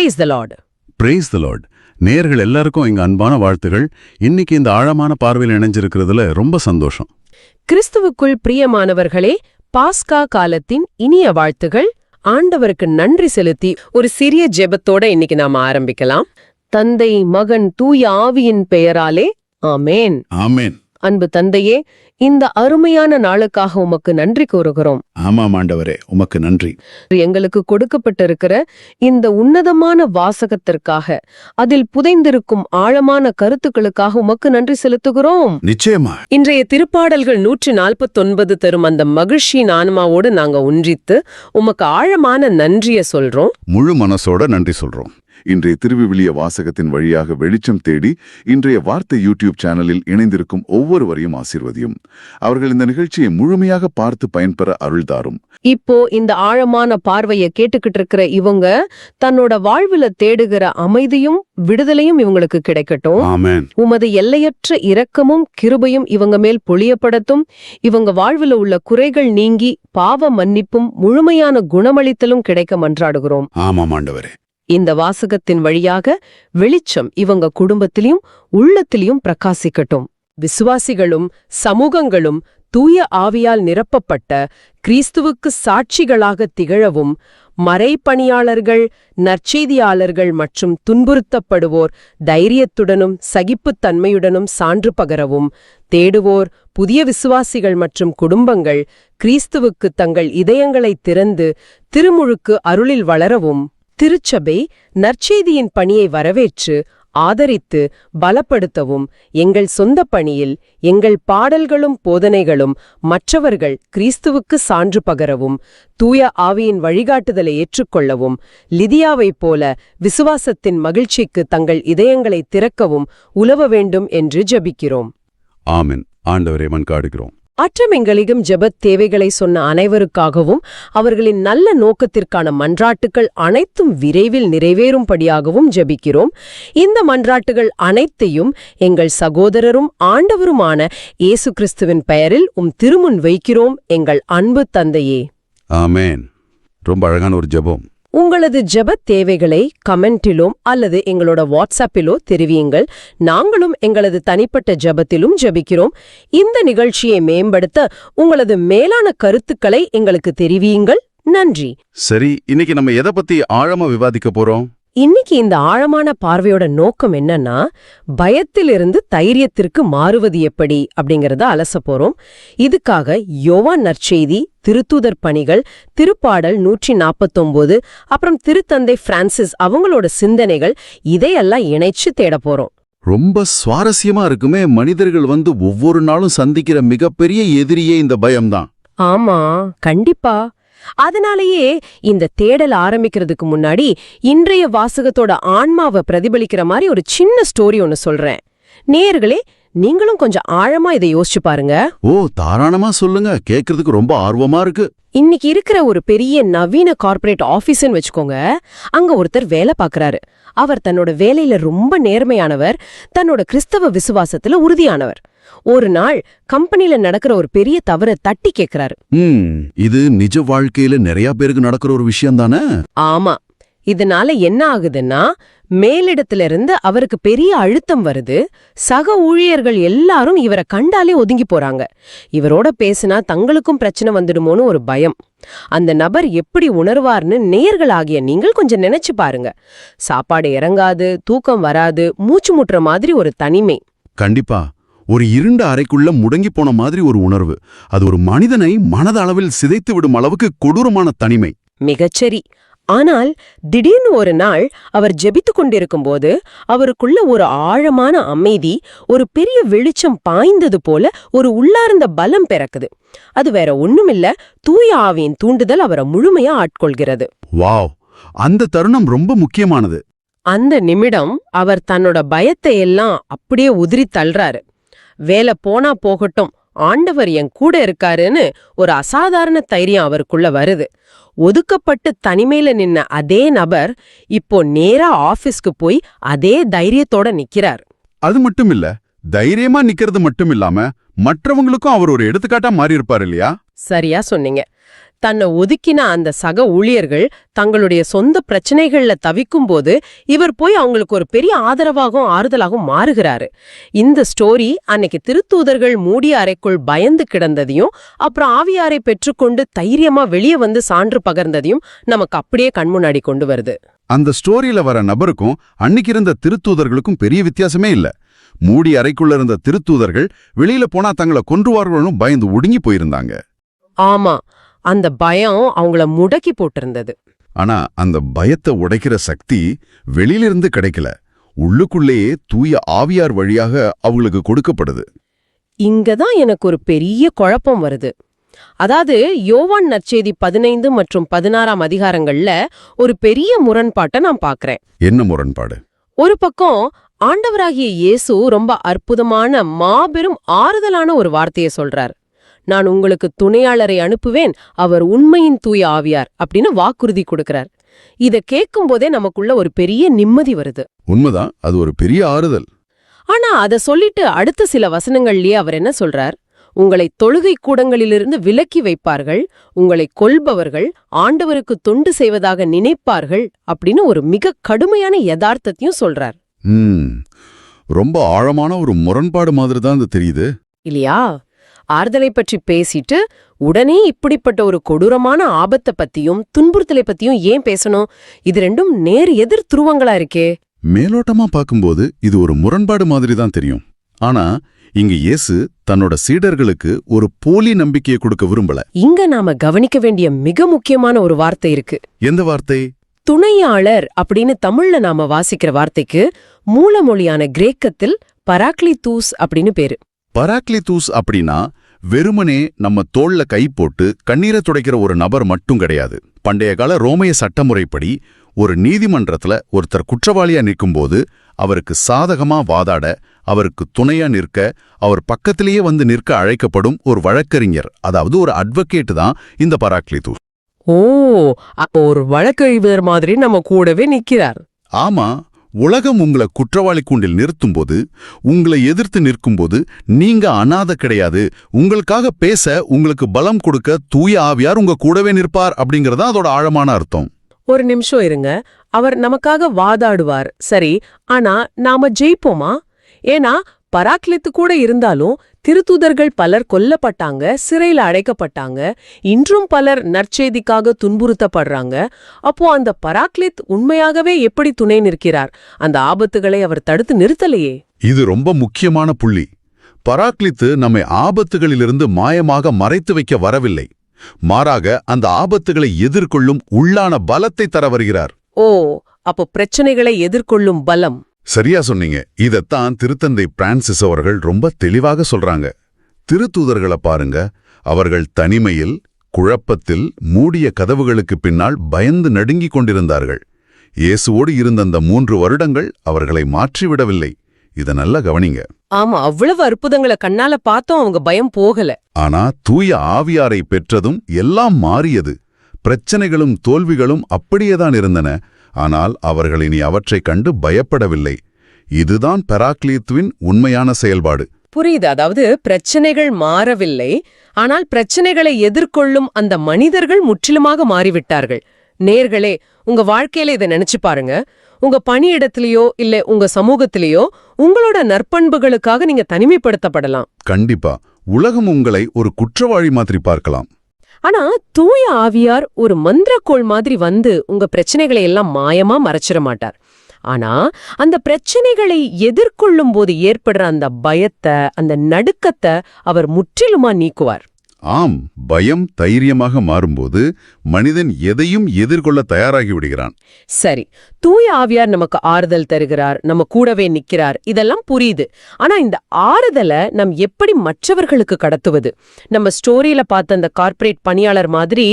Praise the Lord. Praise the Lord. நேயர்கள் எல்லாருக்கும் எங்க அன்பான வாழ்த்துகள். இன்னைக்கு இந்த ஆழமான பார்வையில் இணைஞ்சிருக்கிறதுல ரொம்ப சந்தோஷம். கிறிஸ்துவுக்குள் பிரியமானவர்களே, பாஸ்கா காலத்தின் இனிய வாழ்த்துகள். ஆண்டவருக்கு நன்றி செலுத்தி ஒரு சிறிய ஜெபத்தோட இன்னைக்கு நாம ஆரம்பிக்கலாம். தந்தை, மகன், தூய ஆவியின் பெயராலே ஆமேன். ஆமேன். அன்பு தந்தையே, இந்த அருமையான நாளுக்காக உமக்கு நன்றி கூறுகிறோம். ஆமாம் ஆண்டவரே, உமக்கு நன்றி. எங்களுக்கு கொடுக்கப்பட்டிருக்கிற இந்த உன்னதமான வாசகத்திற்காக, அதில் புதைந்திருக்கும் ஆழமான கருத்துக்களுக்காக உமக்கு நன்றி செலுத்துகிறோம். நிச்சயமா. இன்றைய திருப்பாடல்கள் 149 தரும் அந்த மகிழ்ச்சியின் ஆன்மாவோடு நாங்க ஒன்றித்து உமக்கு ஆழமான நன்றிய சொல்றோம். முழு மனசோட நன்றி சொல்றோம். இன்றைய திருவிவிலிய வாசகத்தின் வழியாக வெளிச்சம் தேடி இன்றைய வார்த்தை யூடியூப் சேனலில் இணைந்திருக்கும் ஒவ்வொருவரையும் ஆசீர்வதியும். அவர்கள் இந்த நிகழ்ச்சியை முழுமையாக பார்த்து பயன்பெற அருள்தாரும். இப்போ இந்த ஆழமான பார்வையை கேட்டுக்கிட்டு இருக்கிற இவங்க தன்னோட வாழ்வுல தேடுகிற அமைதியும் விடுதலையும் இவங்களுக்கு கிடைக்கட்டும். ஆமென். உமது எல்லையற்ற இரக்கமும் கிருபையும் இவங்க மேல் பொழியப்படட்டும். இவங்க வாழ்வுல உள்ள குறைகள் நீங்கி பாவ மன்னிப்பும் முழுமையான குணமளித்தலும் கிடைக்க மன்றாடுகிறோம். ஆமாம் ஆண்டவரே. இந்த வாசகத்தின் வழியாக வெளிச்சம் இவங்க குடும்பத்திலையும் உள்ளத்திலையும் பிரகாசிக்கட்டும். விசுவாசிகளும் சமூகங்களும் தூய ஆவியால் நிரப்பப்பட்ட கிறிஸ்துவுக்கு சாட்சிகளாக திகழவும், மறைப்பணியாளர்கள், நற்செய்தியாளர்கள் மற்றும் துன்புறுத்தப்படுவோர் தைரியத்துடனும் சகிப்புத்தன்மையுடனும் சான்று பகரவும், தேடுவோர் புதிய விசுவாசிகள் மற்றும் குடும்பங்கள் கிறிஸ்துவுக்கு தங்கள் இதயங்களை திறந்து திருமுழுக்கு அருளில் வளரவும், திருச்சபை நற்செய்தியின் பணியை வரவேற்று ஆதரித்து பலப்படுத்தவும், எங்கள் சொந்த பணியில் எங்கள் பாடல்களும் போதனைகளும் மற்றவர்கள் கிறிஸ்துவுக்கு சான்று பகரவும், தூய ஆவியின் வழிகாட்டுதலை ஏற்றுக்கொள்ளவும், லிதியாவைப் போல விசுவாசத்தின் மகிழ்ச்சிக்கு தங்கள் இதயங்களை திறக்கவும் உலவ வேண்டும் என்று ஜெபிக்கிறோம். ஆமென். ஆண்டவரே மன்றாடுகிறோம். அற்றமெங்களிலும் ஜெபத் தேவைகளை சொன்ன அனைவருக்காகவும் அவர்களின் நல்ல நோக்கத்திற்கான மன்றாட்டுகள் அனைத்தும் விரைவில் நிறைவேறும்படியாகவும் ஜெபிக்கிறோம். இந்த மன்றாட்டுகள் அனைத்தையும் எங்கள் சகோதரரும் ஆண்டவருமான இயேசு கிறிஸ்துவின் பெயரில் திருமுன் வைக்கிறோம், எங்கள் அன்பு தந்தையே. ஆமென். ரொம்ப அழகான ஒரு ஜெபம். உங்களது ஜெபத் தேவைகளை கமெண்டிலும் அல்லது எங்களோட வாட்ஸ்அப்பிலோ தெரிவியுங்கள். நாங்களும் எங்களது தனிப்பட்ட ஜெபத்திலும் ஜெபிக்கிறோம். இந்த நிகழ்ச்சியை மேம்படுத்த உங்களது மேலான கருத்துக்களை எங்களுக்கு தெரிவியுங்கள். நன்றி. சரி, இன்னைக்கு நம்ம எதை பத்தி ஆழமா விவாதிக்க போறோம்? இன்னைக்கு இந்த ஆழமான பார்வையோட நோக்கம் என்னன்னா, பயத்திலிருந்து தைரியத்திற்கு மாறுவது எப்படி அப்படிங்கறத அலச போறோம். இதுக்காக யோவான் நற்செய்தி, திருத்தூதர் பணிகள், திருப்பாடல் 149, அப்புறம் திருத்தந்தை பிரான்சிஸ் அவங்களோட சிந்தனைகள், இதையெல்லாம் இணைச்சு தேட போறோம். ரொம்ப சுவாரஸ்யமா இருக்குமே. மனிதர்கள் ஒவ்வொரு நாளும் சந்திக்கிற மிகப்பெரிய எதிரியே இந்த பயம்தான். ஆமா, கண்டிப்பா. அதனாலேயே இந்த தேடல் ஆரம்பிக்கிறதுக்கு முன்னாடி இன்றைய வாசகத்தோட ஆன்மாவை பிரதிபலிக்கிற மாதிரி ஒரு சின்ன ஸ்டோரி ஒன்னு சொல்றேன். நேயர்களே, நீங்களும் கொஞ்சம் ஆழமா இதை யோசிச்சு பாருங்க. ஓ, தாராளமா சொல்லுங்க. கேக்குறதுக்கு ரொம்ப ஆர்வமா இருக்கு. இன்னைக்கு இருக்கிற ஒரு பெரிய நவீன கார்ப்பரேட் ஆபீஸ்ன்னு வச்சுக்கோங்க. அங்க ஒருத்தர் வேலை பாக்குறாரு. அவர் தன்னோட வேலையில ரொம்ப நேர்மையானவர், தன்னோட கிறிஸ்தவ விசுவாசத்துல உறுதியானவர். ஒரு நாள் கம்பெனில நடக்கிற ஒரு பெரிய தவறை தட்டி கேக்குறாரு. இது நிஜ வாழ்க்கையில நிறைய பேருக்கு நடக்கிற ஒரு விஷயம் தானே? ஆமா. இதனால என்ன ஆகுதுன்னா, மேலிடத்துல இருந்து அவருக்கு பெரிய அழுத்தம் வருது. சக ஊழியர்கள் எல்லாரும் இவரை கண்டாலே ஒதுங்கி போறாங்க. இவரோட பேசினா தங்களுக்கும் பிரச்சனை வந்துடுமோன்னு ஒரு பயம். அந்த நபர் எப்படி உணர்வார்னு நேயர்களாகிய நீங்கள் கொஞ்சம் நினைச்சு பாருங்க. சாப்பாடு இறங்காது, தூக்கம் வராது, மூச்சு முட்டுற மாதிரி ஒரு தனிமை. கண்டிப்பா. ஒரு இருண்ட அறைக்குள்ள முடங்கி போன மாதிரி ஒரு உணர்வு. அது ஒரு மனிதனை மனதளவில் சிதைத்து விடும் அளவுக்கு கொடூரமான தனிமை. மிகச்சரி. ஆனால் திடீர்னு ஒரு நாள் அவர் ஜெபித்துக் கொண்டிருக்கும் போது அவருக்குள்ள ஒரு ஆழமான அமைதி, ஒரு பெரிய வெளிச்சம் பாய்ந்தது போல ஒரு உள்ளார்ந்த பலம் பிறக்குது. அது வேற ஒண்ணுமில்ல, தூய ஆவியின் தூண்டுதல் அவரை முழுமையா ஆட்கொள்கிறது. வாவ், அந்த தருணம் ரொம்ப முக்கியமானது. அந்த நிமிடம் அவர் தன்னோட பயத்தை எல்லாம் அப்படியே உதிரி தள்ளுறாரு. வேலை போனா போகட்டும், ஆண்டவர் என் கூட இருக்காருன்னு ஒரு அசாதாரண தைரியம் அவருக்குள்ள வருது. ஒதுக்கப்பட்டு தனிமையில நின்ன அதே நபர் இப்போ நேரா ஆபீஸ்க்கு போய் அதே தைரியத்தோட நிக்கிறார். அது மட்டும் இல்ல, தைரியமா நிக்கிறது மட்டும் இல்லாம மற்றவங்களுக்கும் அவர் ஒரு எடுத்துக்காட்டா மாறி இருப்பார் இல்லையா? சரியா சொன்னீங்க. தன்னை ஒதுக்கின அந்த சக ஊழியர்கள் தங்களுடைய சொந்த பிரச்சனைகள்ல தவிக்கும் போது இவர் போய் அவங்களுக்கு ஒரு பெரிய ஆதரவாகவும் ஆறுதலாகவும் மாறுகிறாரு. இந்த ஸ்டோரி அன்னைக்கு திருத்தூதர்கள் மூடிய அறைக்குள் பயந்து கிடந்ததையும் அப்புறம் ஆவியாரை பெற்றுக்கொண்டு தைரியமா வெளியே வந்து சான்று பகர்ந்ததையும் நமக்கு அப்படியே கண்முன்னாடி கொண்டு வருது. அந்த ஸ்டோரியில வர நபருக்கும் அன்னைக்கு இருந்த திருத்தூதர்களுக்கும் பெரிய வித்தியாசமே இல்ல. மூடி அறைக்குள்ள இருந்த திருத்தூதர்கள் வெளியில போனா தங்களை கொன்றுவார்கள்னு பயந்து ஒடுங்கி போயிருந்தாங்க. ஆமா, அந்த பயம் அவங்கள முடக்கி போட்டிருந்தது. ஆனா அந்த பயத்தை உடைக்கிற சக்தி வெளியிலிருந்து கிடைக்கல, உள்ளுக்குள்ளேயே தூய ஆவியார் வழியாக அவங்களுக்கு கொடுக்கப்படுது. இங்கதான் எனக்கு ஒரு பெரிய குழப்பம் வருது. அதாவது யோவான் நற்செய்தி 15 மற்றும் 16 அதிகாரங்கள்ல ஒரு பெரிய முரண்பாட்டை நான் பார்க்கறேன். என்ன முரண்பாடு? ஒரு பக்கம் ஆண்டவராகிய இயேசு ரொம்ப அற்புதமான மாபெரும் ஆறுதலான ஒரு வார்த்தையை சொல்றார். நான் உங்களுக்கு துணையாளரை அனுப்புவேன், அவர் உண்மையின் தூய ஆவியார் அப்படின்னு வாக்குறுதி கொடுக்கிறார். இத கேட்கும் போதே நமக்குள்ள ஒரு பெரிய நிம்மதி வருது. உண்மைதான், அது ஒரு பெரிய ஆறுதல். ஆனா அத சொல்லிட்டு அடுத்த சில வசனங்கள்லயே அவர் என்ன சொல்றார்? உங்களை தொழுகை கூடங்களிலிருந்து விலக்கி வைப்பார்கள், உங்களை கொல்பவர்கள் ஆண்டவருக்கு தொண்டு செய்வதாக நினைப்பார்கள் அப்படின்னு ஒரு மிக கடுமையான யதார்த்தத்தையும் சொல்றார். ரொம்ப ஆழமான ஒரு முரண்பாடு மாதிரி தான் இது தெரியுது இல்லையா? ஆறுதலை பற்றி பேசிட்டு உடனே இப்படிப்பட்ட ஒரு கொடூரமான ஆபத்தை பத்தியும் துன்புறுத்தலை பத்தியும் ஏன் பேசணும்? இது ரெண்டும் நேர் எதிர் துருவங்களா இருக்கே. மேலோட்டமா பார்க்கும்போது இது ஒரு முரண்பாடு மாதிரி தான் தெரியும். ஆனா இங்க இயேசு தன்னோட சீடர்களுக்கு ஒரு போலி நம்பிக்கையை கொடுக்க விரும்பல. இங்க நாம கவனிக்க வேண்டிய மிக முக்கியமான ஒரு வார்த்தை இருக்கு. எந்த வார்த்தை? துணையாளர் அப்படின்னு தமிழ்ல நாம வாசிக்கிற வார்த்தைக்கு மூலமொழியான கிரேக்கத்தில் பராக்லிதூஸ் அப்படின்னு பேரு. பராக்லிதூஸ் அப்படின்னா வெறுமனே நம்ம தோள்ல கை போட்டு கண்ணீரை துடைக்கிற ஒரு நபர் மட்டும் கிடையாது. பண்டைய கால ரோமைய சட்டமுறைப்படி ஒரு நீதிமன்றத்துல ஒருத்தர் குற்றவாளியா நிற்கும்போது அவருக்கு சாதகமா வாதாட, அவருக்கு துணையா நிற்க, அவர் பக்கத்திலேயே வந்து நிற்க அழைக்கப்படும் ஒரு வழக்கறிஞர், அதாவது ஒரு அட்வொகேட் தான் இந்த பராக்லிதூஸ். ஓ, ஒரு வழக்கறிஞர் மாதிரி நம்ம கூடவே நிக்கிறார். ஆமா, உலகம் உங்களை குற்றவாளி கூண்டில் நிறுத்தும்போது, உங்களை எதிர்த்து நிற்கும்போது நீங்க அனாத கிடையாது, உங்களுக்காக பேச உங்களுக்கு பலம் கொடுக்க தூய ஆவியார் உங்க கூடவே நிற்பார் அப்படிங்கறதா அதோட ஆழமான அர்த்தம். ஒரு நிமிஷம் இருங்க. அவர் நமக்காக வாதாடுவார், சரி. ஆனா நாம ஜெயிப்போமா? ஏன்னா பராக்லித்து கூட இருந்தாலும் திருத்தூதர்கள் பலர் கொல்லப்பட்டாங்க, சிறையில அடைக்கப்பட்டாங்க, இன்றும் பலர் நற்செய்திக்காக துன்புறுத்தப்படுறாங்க. அப்போ அந்த பராக்லித் உண்மையாகவே எப்படி துணை நிற்கிறார்? அந்த ஆபத்துகளை அவர் தடுத்து நிறுத்தலையே. இது ரொம்ப முக்கியமான புள்ளி. பராக்லித்து நம்மை ஆபத்துகளிலிருந்து மாயமாக மறைத்து வைக்க வரவில்லை, மாறாக அந்த ஆபத்துகளை எதிர்கொள்ளும் உள்ளான பலத்தை தர வருகிறார். ஓ, அப்போ பிரச்சனைகளை எதிர்கொள்ளும் பலம். சரியா சொன்னீங்க. இதத்தான் திருத்தந்தை பிரான்சிஸ் அவர்கள் ரொம்ப தெளிவாக சொல்றாங்க. திருத்தூதர்களை பாருங்க, அவர்கள் தனிமையில், குழப்பத்தில், மூடிய கதவுகளுக்கு பின்னால் பயந்து நடுங்கிக் கொண்டிருந்தார்கள். இயேசுவோடு இருந்த அந்த 3 வருடங்கள் அவர்களை மாற்றிவிடவில்லை. இத நல்லா கவனிங்க. ஆமா, அவ்வளவு அற்புதங்களை கண்ணால பார்த்தோம், அவங்க பயம் போகல. ஆனா தூய ஆவியாரை பெற்றதும் எல்லாம் மாறியது. பிரச்சனைகளும் தோல்விகளும் அப்படியேதான் இருந்தன. ஆனால் அவர்கள் இனி அவற்றைக் கண்டு பயப்படவில்லை. இதுதான் பராக்லீத்துவின் உண்மையான செயல்பாடு. புரியுது. அதாவது பிரச்சனைகள் மாறவில்லை, ஆனால் பிரச்சனைகளை எதிர்கொள்ளும் அந்த மனிதர்கள் முற்றிலுமாக மாறிவிட்டார்கள். நேர்களே, உங்க வாழ்க்கையில இதை நினைச்சு பாருங்க. உங்க பணியிடத்திலேயோ இல்ல உங்க சமூகத்திலேயோ உங்களோட நற்பண்புகளுக்காக நீங்க தனிமைப்படுத்தப்படலாம். கண்டிப்பா உலகம் உங்களை ஒரு குற்றவாளி மாதிரி பார்க்கலாம். ஆனா தூய ஆவியார் ஒரு மந்திரக்கோள் மாதிரி வந்து உங்க பிரச்சனைகளை எல்லாம் மாயமா மறைச்சிட மாட்டார். ஆனா அந்த பிரச்சனைகளை எதிர்கொள்ளும் போது ஏற்படுற அந்த பயத்தை, அந்த நடுக்கத்தை அவர் முற்றிலுமா நீக்குவார். ஆம், பயம் தைரியமாக மாறும்போது மனிதன் எதையும் எதிர்கொள்ள தயாராகி விடுகிறான். சரி, தூய ஆவியார் நமக்கு ஆறுதல் தருகிறார், நம்ம கூடவே நிக்கிறார், இதெல்லாம் புரியுது. ஆனா இந்த ஆறுதலை நம் எப்படி மற்றவர்களுக்கு கடத்துவது? நம்ம ஸ்டோரியில பார்த்த அந்த கார்ப்பரேட் பணியாளர் மாதிரி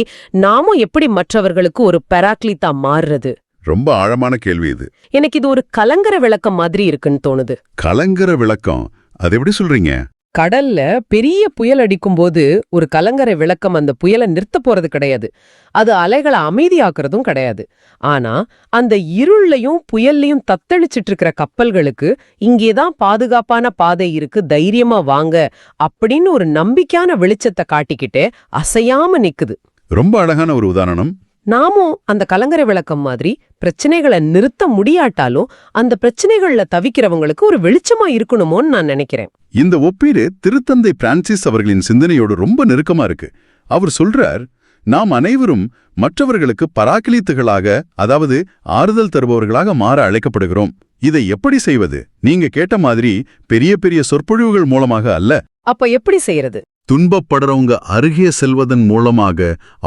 நாமும் எப்படி மற்றவர்களுக்கு ஒரு பராக்லித்தா மாறுறது? ரொம்ப ஆழமான கேள்வி இது. எனக்கு இது ஒரு கலங்கர விளக்கம் மாதிரி இருக்குன்னு தோணுது. கலங்கர விளக்கம்? அது எப்படி சொல்றீங்க? கடல்ல பெரிய புயல் அடிக்கும்போது ஒரு கலங்கரை விளக்கம் அந்த புயலை நிறுத்த போறது கிடையாது, அது அலைகளை அமைதியாக்குறதும் கிடையாது. ஆனா அந்த இருளையும் புயல்லையும் தத்தளிச்சிட்டு இருக்கிற கப்பல்களுக்கு இங்கேதான் பாதுகாப்பான பாதை இருக்கு, தைரியமா வாங்க அப்படின்னு ஒரு நம்பிக்கையான வெளிச்சத்தை காட்டிக்கிட்டே அசையாம நிக்குது. ரொம்ப அழகான ஒரு உதாரணம். நாமும் அந்த கலங்கரை விளக்கம் மாதிரி பிரச்சனைகளை நிறுத்த முடியாட்டாலும் அந்த பிரச்சனைகள்ல தவிக்கிறவங்களுக்கு ஒரு வெளிச்சமா இருக்கணுமோன்னு நான் நினைக்கிறேன். இந்த ஒப்பீடு திருத்தந்தை பிரான்சிஸ் அவர்களின் சிந்தனையோடு ரொம்ப நெருக்கமா இருக்கு. அவர் சொல்றார், நாம் அனைவரும் மற்றவர்களுக்கு பராக்கிலித்துகளாக, அதாவது ஆறுதல் தருபவர்களாக மாற அழைக்கப்படுகிறோம். இதை எப்படி செய்வது? நீங்க கேட்ட மாதிரி பெரிய பெரிய சொற்பொழிவுகள் மூலமாக அல்ல. அப்ப எப்படி செய்யறது? துன்பப்படுறவங்க அருகே செல்வதன் மூலமாக,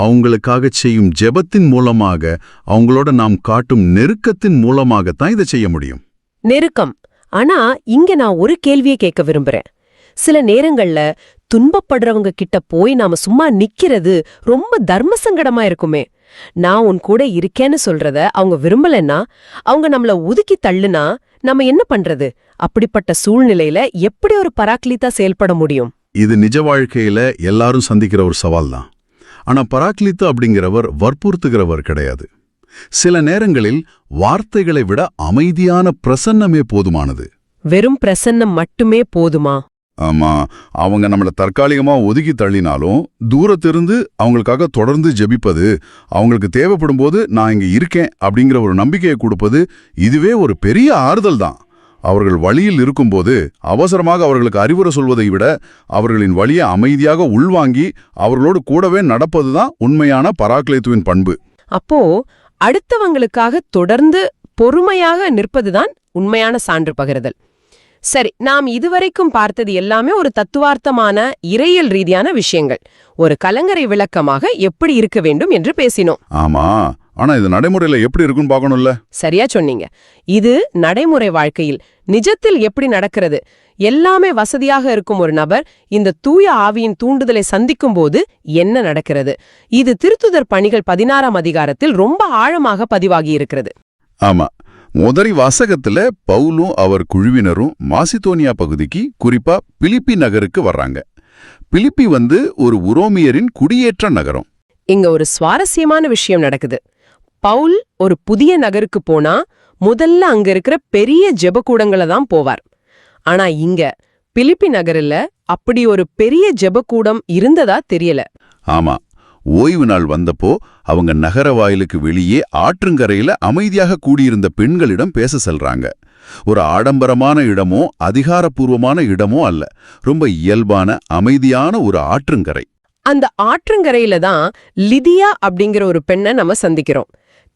அவங்களுக்காக செய்யும் ஜெபத்தின் மூலமாக, அவங்களோட நாம் காட்டும் நெருக்கத்தின் மூலமாகத்தான் இதை செய்ய முடியும். நெருக்கம். ஆனா இங்க நான் ஒரு கேள்வியை கேட்க விரும்புறேன். சில நேரங்கள்ல துன்பப்படுறவங்க கிட்ட போய் நாம சும்மா நிக்கிறது ரொம்ப தர்ம சங்கடமா இருக்குமே. நான் உன் கூட இருக்கேன்னு சொல்றத அவங்க விரும்பலன்னா, அவங்க நம்மள ஒதுக்கி தள்ளுனா நம்ம என்ன பண்றது? அப்படிப்பட்ட சூழ்நிலையில எப்படி ஒரு பராக்லித்தா செயல்பட முடியும்? இது நிஜ வாழ்க்கையில எல்லாரும் சந்திக்கிற ஒரு சவால் தான். ஆனா பராக்லித்து அப்படிங்கிறவர் வற்புறுத்துகிறவர் கிடையாது. சில நேரங்களில் வார்த்தைகளை விட அமைதியான பிரசன்னமே போதுமானது. வெறும் பிரசன்னம் மட்டுமே போதுமா? ஆமா, அவங்க நம்மள தற்காலிகமா ஒதுக்கி தள்ளினாலும் தூரத்திலிருந்து அவங்களுக்காக தொடர்ந்து ஜெபிப்பது, அவங்களுக்கு தேவைப்படும் போது நான் இங்க இருக்கேன் அப்படிங்கிற ஒரு நம்பிக்கையை கொடுப்பது, இதுவே ஒரு பெரிய ஆறுதல் தான். அவர்கள் வழியில் இருக்கும்போது அவசரமாக அவர்களுக்கு அறிவுரை சொல்வதை விட அவர்களின் வழியை அமைதியாக உள்வாங்கி அவர்களோடு கூடவே நடப்பதுதான் உண்மையான பராக்லித்துவின் பண்பு. அப்போ அடுத்தவங்களுக்காக தொடர்ந்து பொறுமையாக நிற்பதுதான் உண்மையான சான்று பகிர்தல். சரி, நாம் இதுவரைக்கும் பார்த்தது எல்லாமே ஒரு தத்துவார்த்தமான இறையியல் ரீதியான விஷயங்கள். ஒரு கலங்கரை விளக்கமாக எப்படி இருக்க வேண்டும் என்று பேசினோம். ஆமா, ஆனா இது நடைமுறையில எப்படி இருக்குன்னு பார்க்கணும்ல. சரியா சொன்னீங்க. இது நடைமுறை வாழ்க்கையில் நிஜத்தில் எப்படி நடக்கிறது? எல்லாமே வசதியாக இருக்கும் ஒரு நபர் இந்த தூய ஆவியின் தூண்டுதலை சந்திக்கும் போது என்ன நடக்கிறது? இது திருத்துதர் பணிகள் 16ஆம் அதிகாரத்தில் ரொம்ப ஆழமாக பதிவாகி இருக்கிறது. ஆமா, முதறி வாசகத்துல பவுலும் அவர் குழுவினரும் மாசிதோனியா பகுதிக்கு, குறிப்பா பிலிப்பி நகருக்கு வர்றாங்க. பிலிப்பி ஒரு உரோமியரின் குடியேற்ற நகரம். இங்க ஒரு சுவாரஸ்யமான விஷயம் நடக்குது. பவுல் ஒரு புதிய நகருக்கு போனா முதல்ல அங்க இருக்கிற பெரிய ஜெபக்கூடங்களை தான் போவார். ஆனா இங்க பிலிப்பி நகரில் அப்படி ஒரு பெரிய ஜெபக்கூடம் இருந்ததா தெரியல. ஆமா, ஓய்வு நாள் வந்தப்போ அவங்க நகர வாயிலுக்கு வெளியே ஆற்றங்கரையில அமைதியாக கூடியிருந்த பெண்களிடம் பேச செல்றாங்க. ஒரு ஆடம்பரமான இடமோ அதிகாரப்பூர்வமான இடமோ அல்ல, ரொம்ப இயல்பான அமைதியான ஒரு ஆற்றங்கரை. அந்த ஆற்றங்கரையில தான் லிதியா அப்படிங்கிற ஒரு பெண்ணை நம்ம சந்திக்கிறோம்.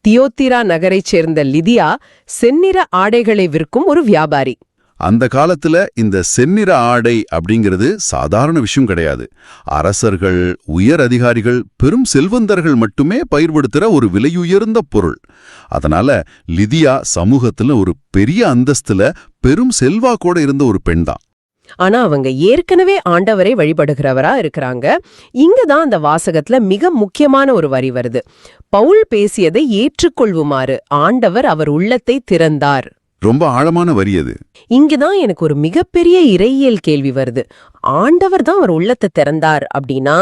தியோத்திரா நகரைச் சேர்ந்த லிதியா செந்நிற ஆடைகளை விற்கும் ஒரு வியாபாரி. அந்த காலத்துல இந்த செந்நிற ஆடை அப்படிங்கிறது சாதாரண விஷயம் கிடையாது. அரசர்கள், உயர் அதிகாரிகள், பெரும் செல்வந்தர்கள் மட்டுமே பயன்படுத்துற ஒரு விலையுயர்ந்த பொருள். அதனால லிதியா சமூகத்துல ஒரு பெரிய அந்தஸ்துல பெரும் செல்வாக்கோட இருந்த ஒரு பெண் தான். ஆனா அவங்க ஏற்கனவே ஆண்டவரை வழிபடுகிறவரா இருக்கிறாங்க. இங்கதான் அந்த வாசகத்துல மிக முக்கியமான ஒரு வரி வருது. பவுல் பேசியதை ஏற்றுக்கொள்வுமாறு ஆண்டவர் அவர் உள்ளத்தை திறந்தார். ரொம்ப ஆழமான வரி அது. இங்கதான் எனக்கு ஒரு மிகப்பெரிய இறையியல் கேள்வி வருது. ஆண்டவர் தான் அவர் உள்ளத்தை திறந்தார் அப்படின்னா,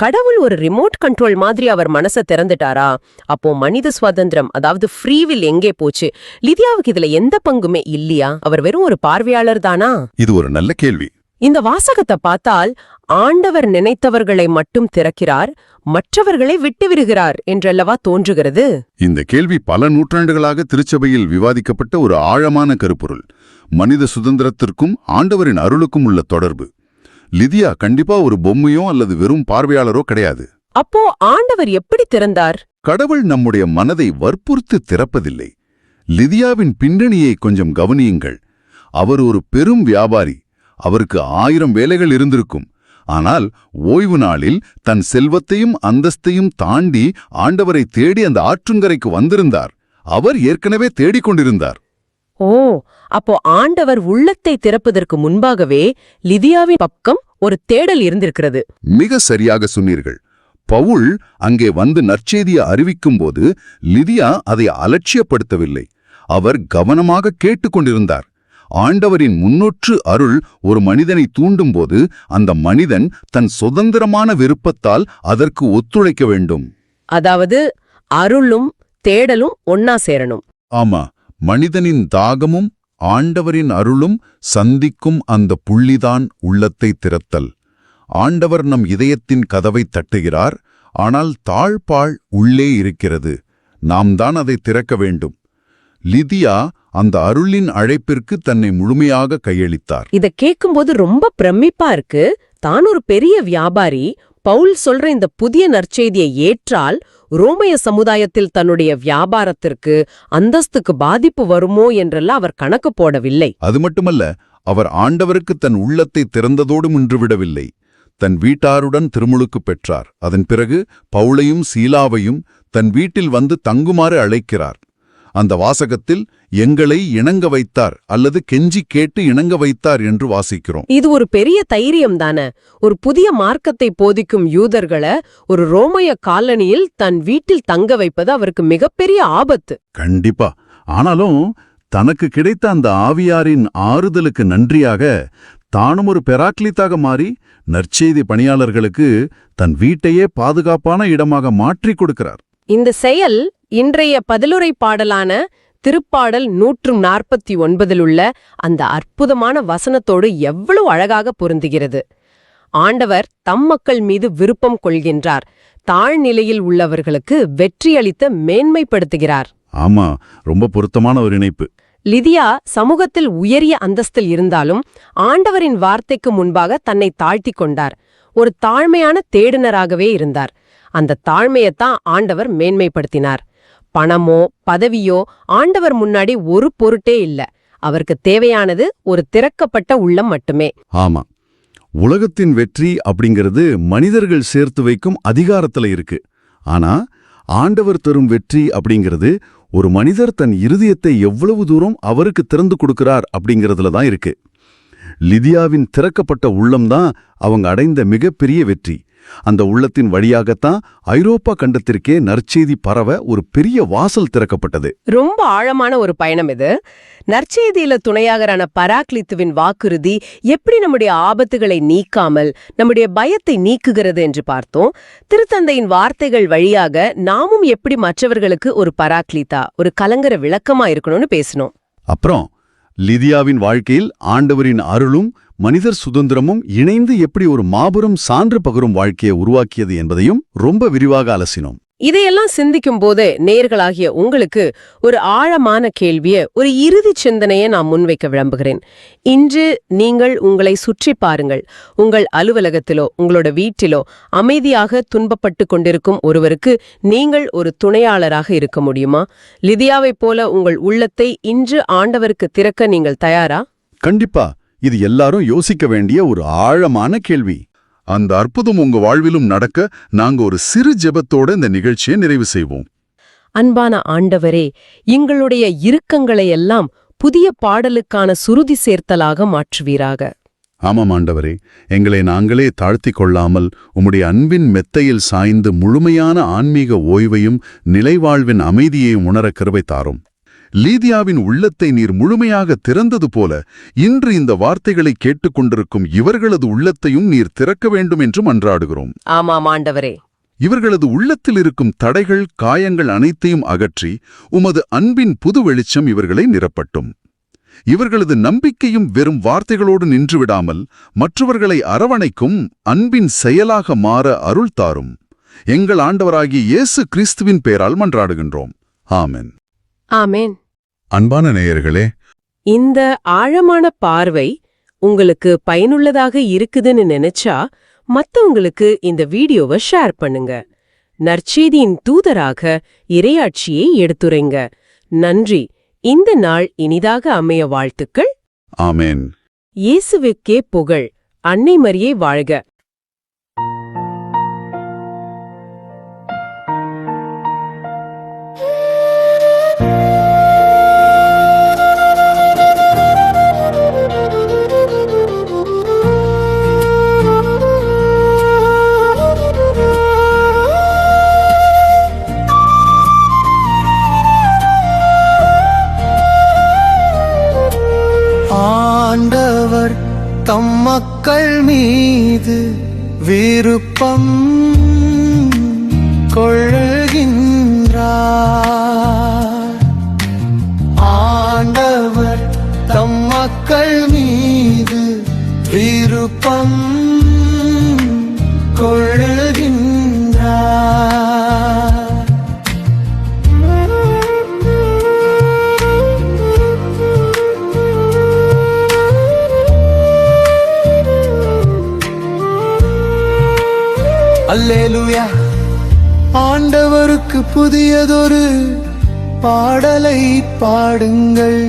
கடவுள் ஒரு ரிமோட் கண்ட்ரோல் மாதிரி அவர் மனசை திறந்துட்டாரா? அப்போ மனித சுதந்திரம், அதாவது ஃப்ரீவில் எங்கே போச்சு? லிதியாவுக்கு இதுல எந்த பங்குமே இல்லையா? அவர் வெறும் ஒரு பார்வையாளர் தானா? இது ஒரு நல்ல கேள்வி. இந்த வாசகத்தை பார்த்தால் ஆண்டவர் நினைத்தவர்களை மட்டும் திறக்கிறார், மற்றவர்களை விட்டு விடுகிறார் என்றல்லவா தோன்றுகிறது. இந்த கேள்வி பல நூற்றாண்டுகளாக திருச்சபையில் விவாதிக்கப்பட்ட ஒரு ஆழமான கருப்பொருள். மனித சுதந்திரத்திற்கும் ஆண்டவரின் அருளுக்கும் உள்ள தொடர்பு. லிதியா கண்டிப்பா ஒரு பொம்மையோ அல்லது வெறும் பார்வையாளரோ கிடையாது. அப்போ ஆண்டவர் எப்படி திறந்தார்? கடவுள் நம்முடைய மனதை வற்புறுத்தி திறப்பதில்லை. லிதியாவின் பின்னணியை கொஞ்சம் கவனியுங்கள். அவர் ஒரு பெரும் வியாபாரி. அவருக்கு 1000 வேலைகள் இருந்திருக்கும். ஆனால் ஓய்வு நாளில் தன் செல்வத்தையும் அந்தஸ்தையும் தாண்டி ஆண்டவரை தேடி அந்த ஆற்றங்கரைக்கு வந்திருந்தார். அவர் ஏற்கனவே தேடிக்கொண்டிருந்தார். ஓ, அப்போ ஆண்டவர் உள்ளத்தை திறப்பதற்கு முன்பாகவே லிதியாவின் பக்கம் ஒரு தேடல் இருந்திருக்கிறது. மிக சரியாக சொன்னீர்கள். பவுல் அங்கே வந்து நற்செய்தியை அறிவிக்கும்போது லிதியா அதை அலட்சியப்படுத்தவில்லை. அவர் கவனமாக கேட்டுக்கொண்டிருந்தார். ஆண்டவரின் முன்னொற்று அருள் ஒரு மனிதனை தூண்டும்போது அந்த மனிதன் தன் சுதந்திரமான விருப்பத்தால் அதற்கு ஒத்துழைக்க வேண்டும். அதாவது அருளும் தேடலும் ஒன்னா சேரணும். ஆமா, மனிதனின் தாகமும் ஆண்டவரின் அருளும் சந்திக்கும் அந்த புள்ளிதான் உள்ளத்தை திறத்தல். ஆண்டவர் நம் இதயத்தின் கதவை தட்டுகிறார். ஆனால் தாழ்பாள் உள்ளே இருக்கிறது. நாம் தான் அதை திறக்க வேண்டும். லிதியா அந்த அருளின் அழைப்பிற்கு தன்னை முழுமையாக கையளித்தார். இத கேட்கும்போது ரொம்ப பிரமிப்பா இருக்கு. தான் ஒரு பெரிய வியாபாரி, பவுல் சொல்ற இந்த புதிய நற்செய்தியை ஏற்றால் ரோமைய சமுதாயத்தில் தன்னுடைய வியாபாரத்திற்கு அந்தஸ்துக்கு பாதிப்பு வருமோ என்றெல்லாம் அவர் கணக்கு போடவில்லை. அது மட்டுமல்ல, அவர் ஆண்டவருக்கு தன் உள்ளத்தை திறந்ததோடு நின்றுவிடவில்லை. தன் வீட்டாருடன் திருமுழுக்கு பெற்றார். அதன் பிறகு பவுலையும் சீலாவையும் தன் வீட்டில் வந்து தங்குமாறு அழைக்கிறார். அந்த வாசகத்தில் எங்களை இணங்க வைத்தார் அல்லது கெஞ்சி கேட்டு இணங்க வைத்தார் என்று வாசிக்கிறோம். இது ஒரு பெரிய தைரியம் தானே. ஒரு புதிய மார்க்கத்தை போதிக்கும் யூதர்களை ஒரு ரோமைய காலனியில் தன் வீட்டில் தங்க வைப்பது அவருக்கு மிகப்பெரிய ஆபத்து. கண்டிப்பா. ஆனாலும் தனக்கு கிடைத்த அந்த ஆவியாரின் ஆறுதலுக்கு நன்றியாக தானும் ஒரு பெராக்லித்தாக மாறி நற்செய்தி பணியாளர்களுக்கு தன் வீட்டையே பாதுகாப்பான இடமாக மாற்றிக் கொடுக்கிறார். இந்த செயல் இன்றைய பதிலுரை பாடலான திருப்பாடல் 149 உள்ள அந்த அற்புதமான வசனத்தோடு எவ்வளவு அழகாக பொருந்துகிறது. ஆண்டவர் தம் மக்கள் மீது விருப்பம் கொள்கின்றார், தாழ்நிலையில் உள்ளவர்களுக்கு வெற்றியளித்த மேன்மைப்படுத்துகிறார். ஆமா, ரொம்ப பொருத்தமான ஒரு இணைப்பு. லிதியா சமூகத்தில் உயரிய அந்தஸ்தில் இருந்தாலும் ஆண்டவரின் வார்த்தைக்கு முன்பாக தன்னை தாழ்த்திக் கொண்டார். ஒரு தாழ்மையான தேடுனராகவே இருந்தார். அந்த தாழ்மையத்தான் ஆண்டவர் மேன்மைப்படுத்தினார். பணமோ பதவியோ ஆண்டவர் முன்னாடி ஒரு பொருட்டே இல்ல. அவருக்கு தேவையானது ஒரு திறக்கப்பட்ட உள்ளம் மட்டுமே. ஆமா, உலகத்தின் வெற்றி அப்படிங்கிறது மனிதர்கள் சேர்த்து வைக்கும் அதிகாரத்துல இருக்கு. ஆனா ஆண்டவர் தரும் வெற்றி அப்படிங்கிறது ஒரு மனிதர் தன் இருதயத்தை எவ்வளவு தூரம் அவருக்கு திறந்து கொடுக்கிறார் அப்படிங்கிறதுல தான் இருக்கு. லிதியாவின் திறக்கப்பட்ட உள்ளம்தான் அவங்க அடைந்த மிகப்பெரிய வெற்றி. அந்த உள்ளத்தின் வழியாகத்தான் ஐரோப்பா கண்டத்திற்கே நற்செய்தி பரவ ஒரு பெரிய வாசல் திறக்கப்பட்டது. ரொம்ப ஆழமான ஒரு பயணம் இது. நற்செய்தியில துணையாகரான பராக்லித்துவின் வாக்குறுதி எப்படி நம்முடைய ஆபத்துகளை நீக்காமல் நம்முடைய பயத்தை நீக்குகிறது என்று பார்த்தோம். திருத்தந்தையின் வார்த்தைகள் வழியாக நாமும் எப்படி மற்றவர்களுக்கு ஒரு பராக்லித்தா, ஒரு கலங்கர விளக்கமா இருக்கணும்னு பேசணும். அப்புறம் லிதியாவின் வாழ்க்கையில் ஆண்டவரின் அருளும் மனிதர் சுதந்திரமும் இணைந்து எப்படி ஒரு மாபெரும் சான்று பகரும் வாழ்க்கையை உருவாக்கியது என்பதையும் ரொம்ப விரிவாக அலசினோம். இதையெல்லாம் சிந்திக்கும் போது நேயர்களாகிய உங்களுக்கு ஒரு ஆழமான கேள்விய, ஒரு இறுதி சிந்தனையை நான் முன்வைக்க விரும்புகிறேன். இன்று நீங்கள் உங்களை சுற்றி பாருங்கள். உங்கள் அலுவலகத்திலோ உங்களோட வீட்டிலோ அமைதியாக துன்பப்பட்டு கொண்டிருக்கும் ஒருவருக்கு நீங்கள் ஒரு துணையாளராக இருக்க முடியுமா? லிதியாவைப் போல உங்கள் உள்ளத்தை இன்று ஆண்டவருக்கு திறக்க நீங்கள் தயாரா? கண்டிப்பா. இது எல்லாரும் யோசிக்க வேண்டிய ஒரு ஆழமான கேள்வி. அந்த அற்புதம் உங்க வாழ்விலும் நடக்க நாங்க ஒரு சிறு ஜெபத்தோட இந்த நிகழ்ச்சியை நிறைவு செய்வோம். அன்பான ஆண்டவரே, எங்களுடைய இறுக்கங்களை எல்லாம் புதிய பாடலுக்கான சுருதி சேர்த்தலாக மாற்றுவீராக. ஆமாம் ஆண்டவரே, எங்களை நாங்களே தாழ்த்திக் கொள்ளாமல் உம்முடைய அன்பின் மெத்தையில் சாய்ந்து முழுமையான ஆன்மீக ஓய்வையும் நிலைவாழ்வின் அமைதியையும் உணர கிருபை தாரும். லீதியாவின் உள்ளத்தை நீர் முழுமையாக திறந்தது போல இன்று இந்த வார்த்தைகளை கேட்டுக்கொண்டிருக்கும் இவர்களது உள்ளத்தையும் நீர் திறக்க வேண்டும் என்று மன்றாடுகிறோம். ஆமாம் ஆண்டவரே. இவர்களது உள்ளத்தில் இருக்கும் தடைகள், காயங்கள் அனைத்தையும் அகற்றி உமது அன்பின் புது வெளிச்சம் இவர்களை நிரப்பட்டும். இவர்களது நம்பிக்கையும் வெறும் வார்த்தைகளோடு நின்றுவிடாமல் மற்றவர்களை அரவணைக்கும் அன்பின் செயலாக மாற அருள் தாரும். எங்கள் ஆண்டவராகிய இயேசு கிறிஸ்துவின் பெயரால் மன்றாடுகின்றோம். ஆமென். ஆமென். அன்பான நேயர்களே, இந்த ஆழமான பார்வை உங்களுக்கு பயனுள்ளதாக இருக்குதுன்னு நினைச்சா மத்தவங்களுக்கு இந்த வீடியோவை ஷேர் பண்ணுங்க. நற்செய்தியின் தூதராக இறையாட்சியை எடுத்துரைங்க. நன்றி. இந்த நாள் இனிதாக அமைய வாழ்த்துக்கள். ஆமென். இயேசுவுக்கே புகழ். அன்னை மரியே வாழ்க. ஆண்டவர் தம் மக்கள் மீது விருப்பம் கொள்கின்றார். ஆண்டவர் தம் மக்கள் மீது விருப்பம் கொள்கின்றார். அல்லேலூயா. ஆண்டவருக்கு புதியதொரு பாடலை பாடுங்கள்,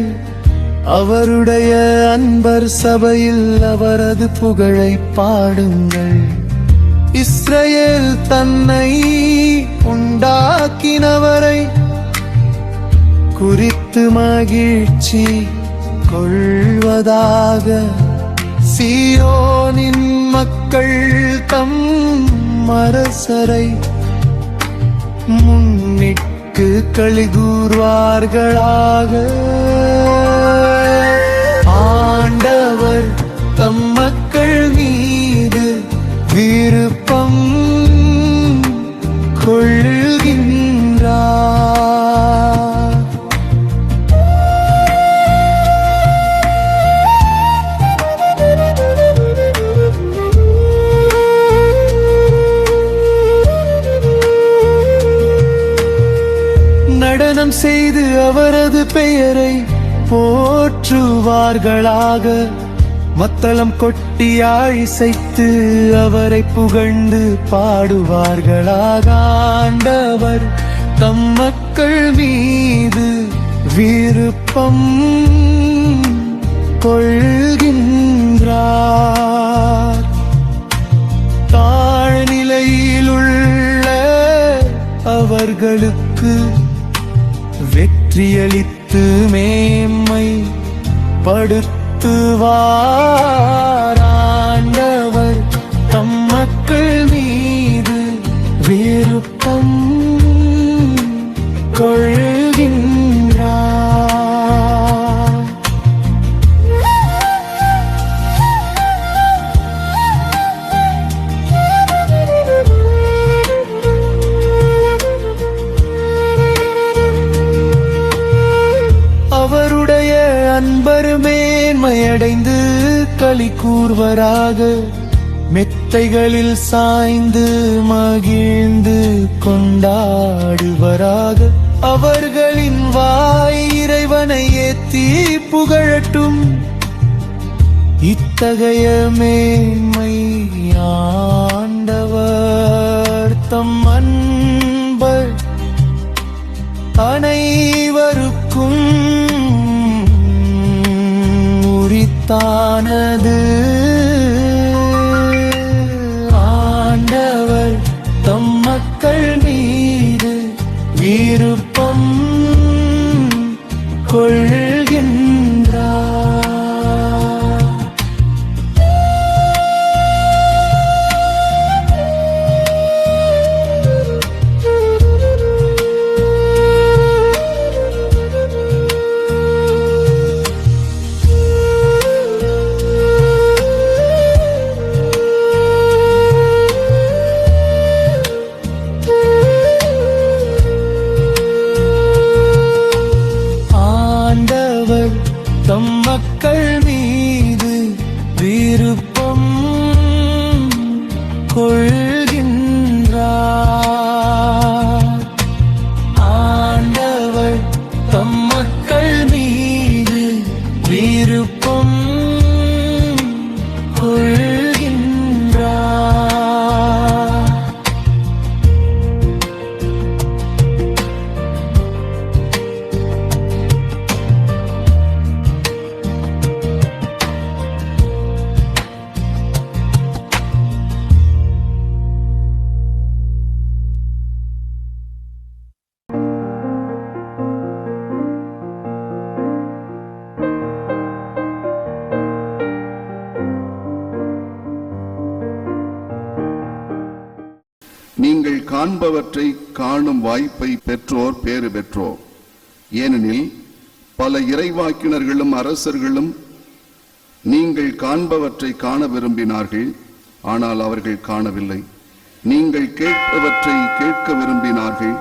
அவருடைய அன்பர் சபையில் அவரது புகழை பாடுங்கள். இஸ்ரவேல் தன்னை உண்டாக்கினவரை குறித்து மகிழ்ச்சி கொள்வதாக. சீயோனின் மக்கள் தம் அரசரை முன்னிட்டு களிகூர்வார்களாக. ஆண்டவர் தம் மக்கள் மீது விருப்பம் கொள்கின்றார். நடனம் செய்து அவரது பெயரை போற்றுவார்களாக. மத்தளம் கொட்டியாழ் இசைத்து அவரை புகழ்ந்து பாடுவார்களாக. ஆண்டவர் தம் மக்கள் மீது விருப்பம் கொள்கின்றார். தாழ்நிலையிலுள்ள அவர்களுக்கு வெற்றியளித்து மேன்மை படுத்துவார். ஆண்டவர் தம் மக்கள் மீது விருப்பம் கொள்கின்றார். அவருடைய அன்பர் மேன்மையடைந்து களி கூர்வராக. மெத்தைகளில் சாய்ந்து மகிழ்ந்து கொண்டாடுவராக. அவர்களின் வாய் இறைவனை ஏத்தி புகழட்டும். இத்தகைய மேன்மை ஆண்டவர் தம் அன்பர் அனைவருக்கும் உரித்தானது. ஆண்டவர் தம் மக்கள் மீது விருப்பம் கொள்கின்றார். தம் மக்கள் மீது விருப்பம் கொள்கின்றார். ஆண்டவர் தம் மக்கள் மீது விருப்பம் கொள்கின்றார். நீங்கள் காண்பவற்றை காணும் வாய்ப்பை பெற்றோர் பேறு பெற்றோர். ஏனெனில் பல இறைவாக்கினர்களும் அரசர்களும் நீங்கள் காண்பவற்றை காண விரும்பினார்கள், ஆனால் அவர்கள் காணவில்லை. நீங்கள் கேட்பவற்றை கேட்க விரும்பினார்கள்,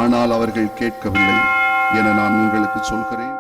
ஆனால் அவர்கள் கேட்கவில்லை என நான் உங்களுக்கு சொல்கிறேன்.